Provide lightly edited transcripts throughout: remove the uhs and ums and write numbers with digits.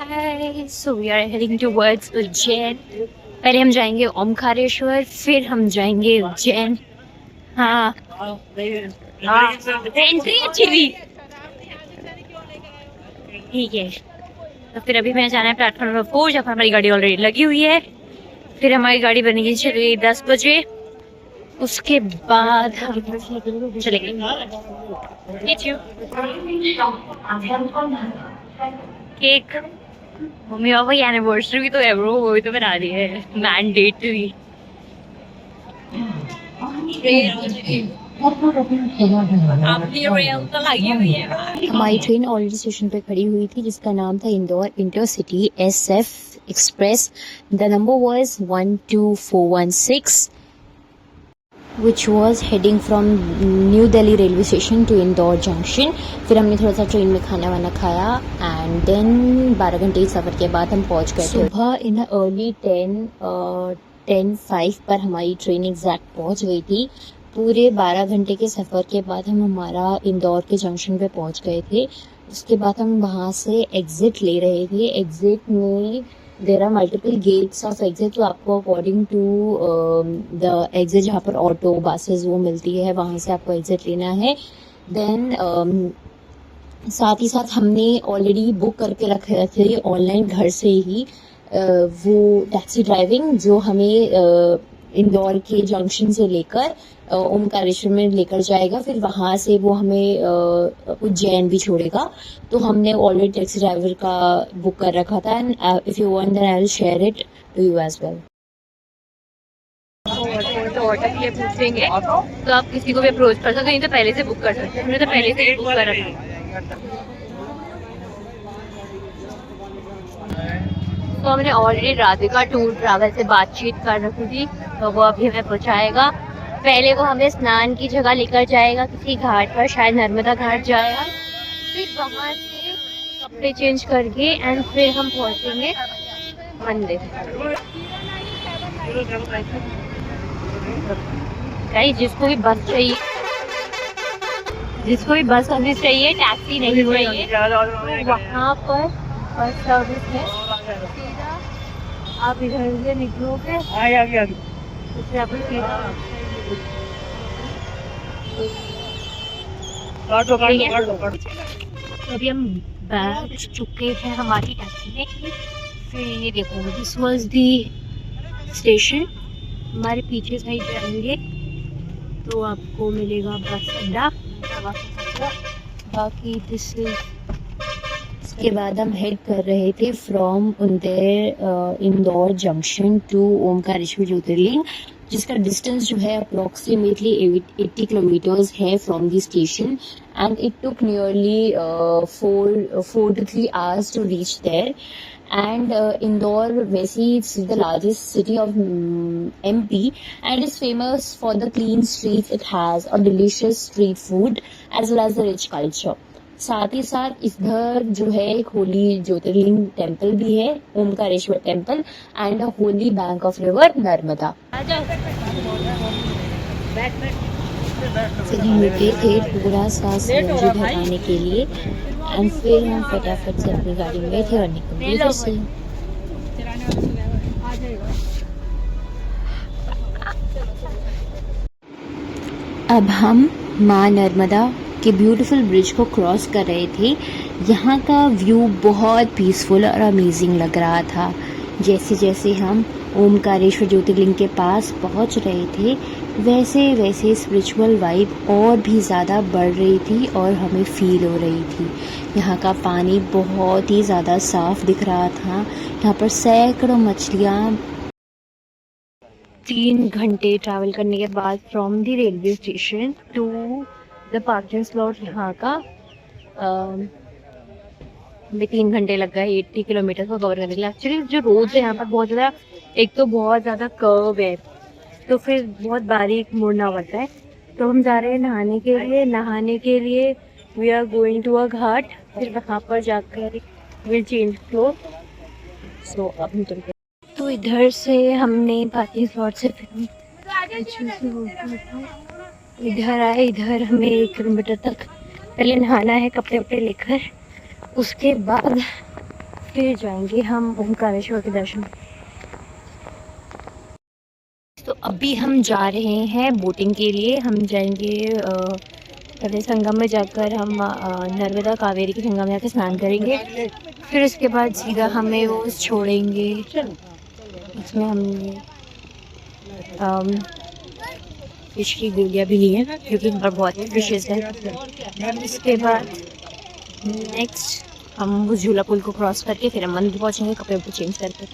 guys, so we are heading towards Ujjain. पहले हम जाएंगे ओमकारेश्वर, फिर हम जाएंगे उज्जैन। हाँ एंट्री अच्छी थी। ठीक है, तो फिर अभी मैं जाना है प्लेटफॉर्म नंबर 4, जहाँ हमारी गाड़ी ऑलरेडी लगी हुई है। फिर हमारी गाड़ी बनेगी चलेगी 10 बजे। उसके बाद हम चलेंगे। केक मम्मी पापा की एनिवर्सरी भी तो है ब्रो, वो भी तो बना रही है मैंडेटरी। हमारी ट्रेन ऑलरेडी स्टेशन पे खड़ी हुई थी, जिसका नाम था Indore intercity SF express. The number was 12416 which was heading from New Delhi railway station to Indore junction. फिर हमने थोड़ा सा ट्रेन में खाना वाना खाया एंड देन 12 घंटे सफ़र के बाद हम पहुंच गए। सुबह इन अर्ली 10:05 पर हमारी ट्रेन एग्जैक्ट पहुंच गई थी। पूरे 12 घंटे के सफ़र के बाद हम हमारा इंदौर के जंक्शन पे पहुंच गए थे। उसके बाद हम वहाँ से एग्ज़िट ले रहे थे। एग्ज़िट में there are multiple gates of exit, तो आपको अकॉर्डिंग टू द एग्जिट जहाँ पर ऑटो बसेस वो मिलती है वहाँ से आपको एग्जिट लेना है। देन साथ ही साथ हमने ऑलरेडी बुक करके रखे थे ऑनलाइन घर से ही वो टैक्सी ड्राइविंग, जो हमें इंदौर के जंक्शन से लेकर ओमकारेश्वर में लेकर जाएगा। फिर वहाँ से वो हमें उज्जैन भी छोड़ेगा। तो हमने ऑलरेडी टैक्सी ड्राइवर का बुक कर रखा था and if you want then I will share it to you as well. तो ऑटो के लिए पूछेंगे तो आप किसी को भी अप्रोच कर सकते हैं, तो पहले से बुक कर सकते हैं। हमने तो पहले से बुक कर रखा है। तो हमने ऑलरेडी राधिका टूर ट्रैवल से बातचीत कर रखी थी, तो वो अभी हमें पहुँचाएगा। पहले वो हमें स्नान की जगह लेकर जाएगा किसी घाट पर, शायद नर्मदा घाट जाएगा। फिर वहाँ से कपड़े चेंज करके एंड फिर हम पहुँचेंगे मंदिर। गाइस, जिसको भी बस चाहिए, जिसको भी बस सर्विस चाहिए, टैक्सी नहीं चाहिए, वहाँ पर बस सर्विस है। सीधा आप इधर से निकलोगे, उससे आप सीधा अभी हम बैठ चुके हैं हमारी टैक्सी में। फिर ये देखो, दिस वाज दी स्टेशन। हमारे पीछे साइड जाएंगे तो आपको मिलेगा बस अड्डा। बाकी दिस इज। उसके बाद हम हेड कर रहे थे from Indore junction to Omkareshwar Jyotirlinga, जिसका डिस्टेंस जो है अप्रोक्सीमेटली 80 किलोमीटर्स है from the station and it took nearly 4 to 3 hours to reach there. And Indore, Vesi, it's the largest city of MP and is famous for the clean streets it has, a delicious street food as well as the rich culture. साथ ही साथ इधर जो है एक होली ज्योतिर्लिंग temple भी है, Omkareshwar temple, and Holi bank of river Narmada. फिर हम रुके थे थोड़ा सा सब्जी भराने के लिए एंड फिर हम फटाफट से अपनी गाड़ी में बैठे और निकल गए फिर से। अब हम माँ नर्मदा के ब्यूटीफुल ब्रिज को क्रॉस कर रहे थे। यहाँ का व्यू बहुत पीसफुल और अमेजिंग लग रहा था। जैसे जैसे हम ओमकारेश्वर ज्योतिर्लिंग के पास पहुँच रहे थे, वैसे वैसे स्पिरिचुअल वाइब और भी ज़्यादा बढ़ रही थी और हमें फील हो रही थी। यहाँ का पानी बहुत ही ज़्यादा साफ दिख रहा था। यहाँ पर सैकड़ों मछलियाँ। 3 घंटे ट्रैवल करने के बाद from the railway station to the parking slot, यहाँ का हमें 3 घंटे लग गए 80 किलोमीटर को कवर करने के लिए। एक्चुअली जो रोड है यहाँ पर बहुत ज़्यादा, एक तो बहुत ज़्यादा कर्व है, तो फिर बहुत बारीक मुड़ना पड़ता है। तो हम जा रहे हैं नहाने के लिए we are going to a ghat. फिर वहाँ पर जाकर विल चेंज क्लोथ। सो अब हम चलते हैं। तो इधर से हमने पार्किंग स्लॉट से फिर इधर आए। इधर हमें 1 किलोमीटर तक पहले नहाना है कपड़े वपड़े लेकर, उसके बाद फिर जाएंगे हम ओमकारेश्वर के दर्शन। तो अभी हम जा रहे हैं बोटिंग के लिए। हम जाएंगे पहले संगम में जाकर हम नर्मदा कावेरी के संगम में जाकर स्नान करेंगे। फिर उसके बाद सीधा हमें वो छोड़ेंगे। इसमें हमने फिश की गोलियाँ भी ली हैं क्योंकि यहाँ पर बहुत फिशेज हैं। इसके बाद नेक्स्ट हम उस झूला पुल को क्रॉस करके फिर हम मंदिर पहुँचेंगे कपड़े वपड़े चेंज करके।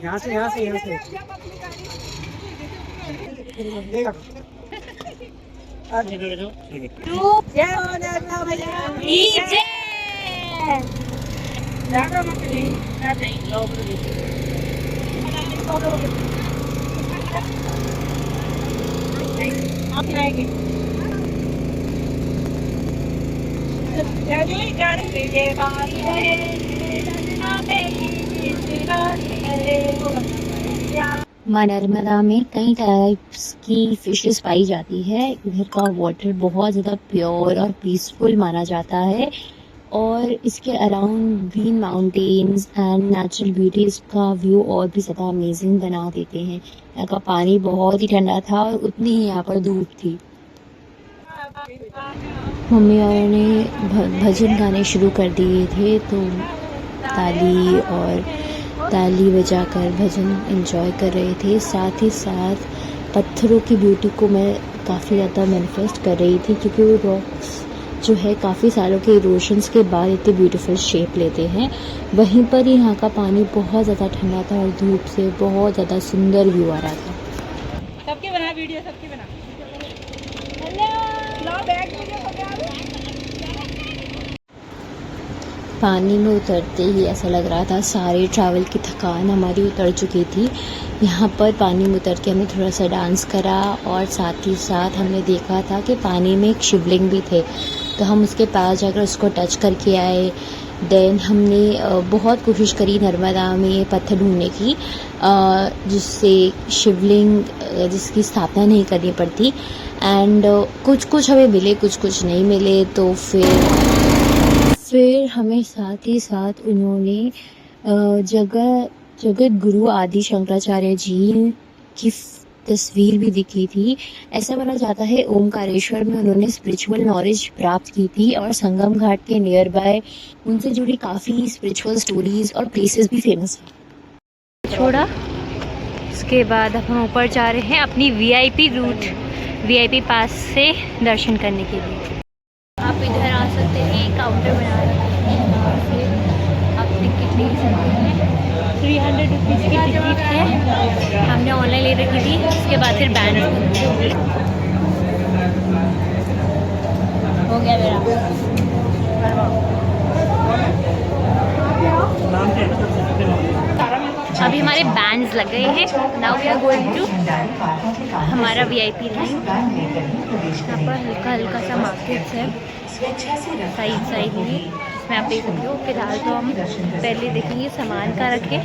यहाँ से माँ नर्मदा में कई टाइप्स की फिशेस पाई जाती है। इधर का वाटर बहुत ज़्यादा प्योर और पीसफुल माना जाता है और इसके around green mountains and natural beauty इसका व्यू और भी ज़्यादा अमेजिंग बना देते हैं। यहाँ का पानी बहुत ही ठंडा था और उतनी ही यहाँ पर धूप थी। मम्मी और ने भजन गाने शुरू कर दिए थे तो ताली बजाकर भजन एंजॉय कर रहे थे। साथ ही साथ पत्थरों की ब्यूटी को मैं काफ़ी ज़्यादा मैनिफेस्ट कर रही थी क्योंकि वो रॉक्स जो है काफ़ी सालों के इरोशंस के बाद इतने ब्यूटीफुल शेप लेते हैं। वहीं पर ही यहाँ का पानी बहुत ज़्यादा ठंडा था और धूप से बहुत ज़्यादा सुंदर व्यू आ रहा था। सबके बना वीडियो, सबके बना। हेलो बैग पानी में उतरते ही ऐसा लग रहा था सारी ट्रैवल की थकान हमारी उतर चुकी थी। यहाँ पर पानी में उतर के हमने थोड़ा सा डांस करा और साथ ही साथ हमने देखा था कि पानी में एक शिवलिंग भी थे तो हम उसके पास जाकर उसको टच करके आए। देन हमने बहुत कोशिश करी नर्मदा में पत्थर ढूंढने की जिससे शिवलिंग जिसकी स्थापना नहीं करनी पड़ती एंड कुछ हमें मिले कुछ नहीं मिले। तो फिर हमें साथ ही साथ उन्होंने जगत गुरु आदि शंकराचार्य जी की तस्वीर भी दिखी थी। ऐसा माना जाता है ओमकारेश्वर में उन्होंने स्पिरिचुअल नॉलेज प्राप्त की थी और संगम घाट के नियर बाय उनसे जुड़ी काफ़ी स्पिरिचुअल स्टोरीज और प्लेसेस भी फेमस हैं। छोड़ा उसके बाद अब हम ऊपर जा रहे हैं अपनी वीआईपी रूट वीआईपी पास से दर्शन करने के लिए। आप इधर आ सकते हैं, काउंटर बना रखा है और फिर आप टिकट ले सकते हैं। 300 रुपीज़ की टिकट है, हमने ऑनलाइन ले रखी थी। उसके बाद फिर बैंड हो गया मेरा। अभी हमारे बैंड्स लग गए हैं। Now we are going to हमारा वीआईपी लाइन। यहाँ पर हल्का सा मार्केट है साइड में, इसमें आप देख सकते हो। फिलहाल तो हम पहले देखेंगे सामान का रखे,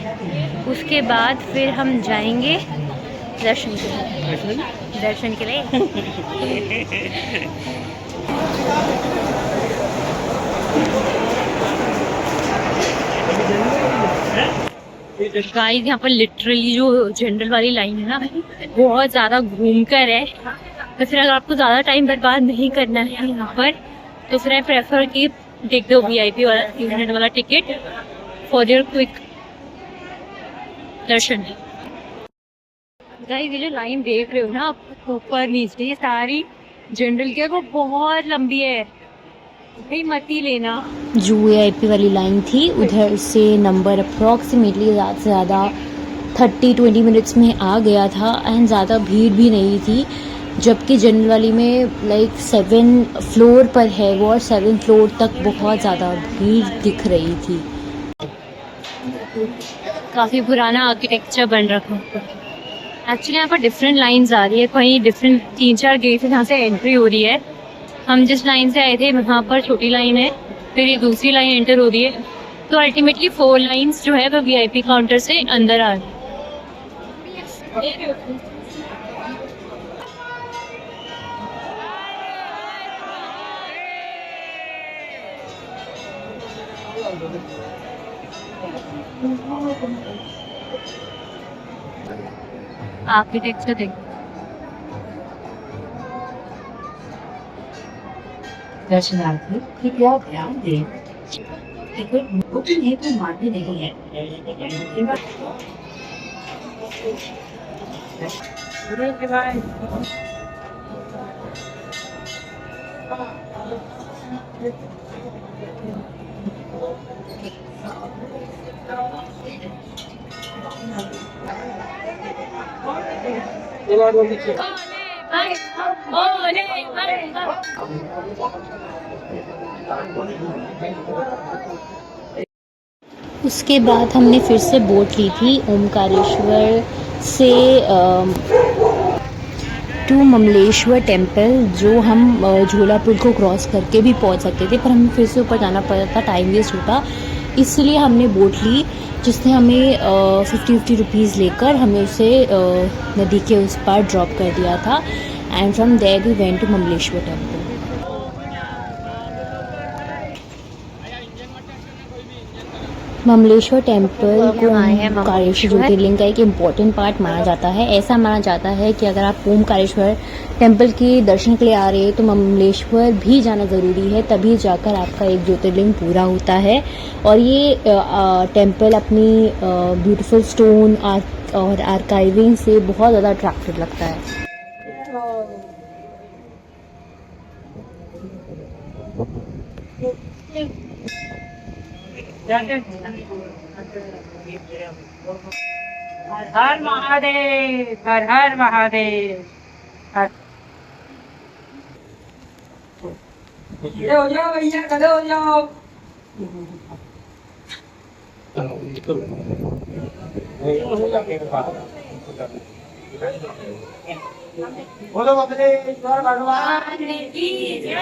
उसके बाद फिर हम जाएंगे दर्शन के लिए। गाइस यहाँ पर लिटरली जो जनरल वाली लाइन है ना बहुत ज़्यादा घूमकर है। तो फिर अगर आपको ज़्यादा टाइम बर्बाद नहीं करना है यहाँ पर तो फिर आई प्रेफर कि टेक दो वीआईपी वाला 300 वाला ticket for your quick Darshan. Guys ये जो लाइन देख रहे हो ना आप ऊपर नीचे ये सारी जनरल की वो बहुत लंबी है, भाई मत ही लेना। जो वीआईपी वाली लाइन थी उधर से नंबर अप्रॉक्सीमेटली ज़्यादा से ज़्यादा 30-20 मिनट्स में आ गया था एंड ज़्यादा भीड़ भी नहीं थी। जबकि जनरल वाली में लाइक 7 फ्लोर पर है वो और 7 फ्लोर तक बहुत ज़्यादा भीड़ दिख रही थी। काफ़ी पुराना आर्किटेक्चर बन रखा है। एक्चुअली यहाँ पर डिफरेंट लाइंस आ रही है, कहीं डिफरेंट 3-4 गेट है जहाँ से एंट्री हो रही है। हम जिस लाइन से आए थे वहाँ पर छोटी लाइन है, फिर ये दूसरी लाइन एंटर हो रही है। तो अल्टीमेटली 4 लाइंस जो है वो वीआईपी काउंटर से अंदर आ रही है। आर्किटेक्चर देखो, दर्शनार्थी कृपया ध्यान दें, टिकट बुकिंग हेतु मान्य नहीं है। उसके बाद हमने फिर से बोट ली थी ओमकारेश्वर से टू ममलेश्वर टेम्पल, जो हम झूला पुल को क्रॉस करके भी पहुंच सकते थे, पर हमें फिर से ऊपर जाना पड़ा था, टाइम वेस्ट होता, इसलिए हमने बोट ली जिसने हमें 50 रुपीज़ लेकर हमें उसे नदी के उस पार ड्रॉप कर दिया था। And from there we went to Mamleshwar temple. Mamleshwar temple को ओमकारेश्वर ज्योतिर्लिंग का एक इम्पॉर्टेंट पार्ट माना जाता है। ऐसा माना जाता है कि अगर आप ओमकारेश्वर टेम्पल के दर्शन के लिए आ रहे हैं तो ममलेश्वर भी जाना ज़रूरी है, तभी जाकर आपका एक ज्योतिर्लिंग पूरा होता है। और ये टेम्पल अपनी ब्यूटीफुल स्टोन आर्ट और आर्काइविंग से बहुत ज़्यादा अट्रैक्टिव लगता है। हर हर महादेव, हर हर महादेव। खड़े हो जाओ भैया, खड़े हो जाओ। बोलो बबलेश्वर भगवान की जय।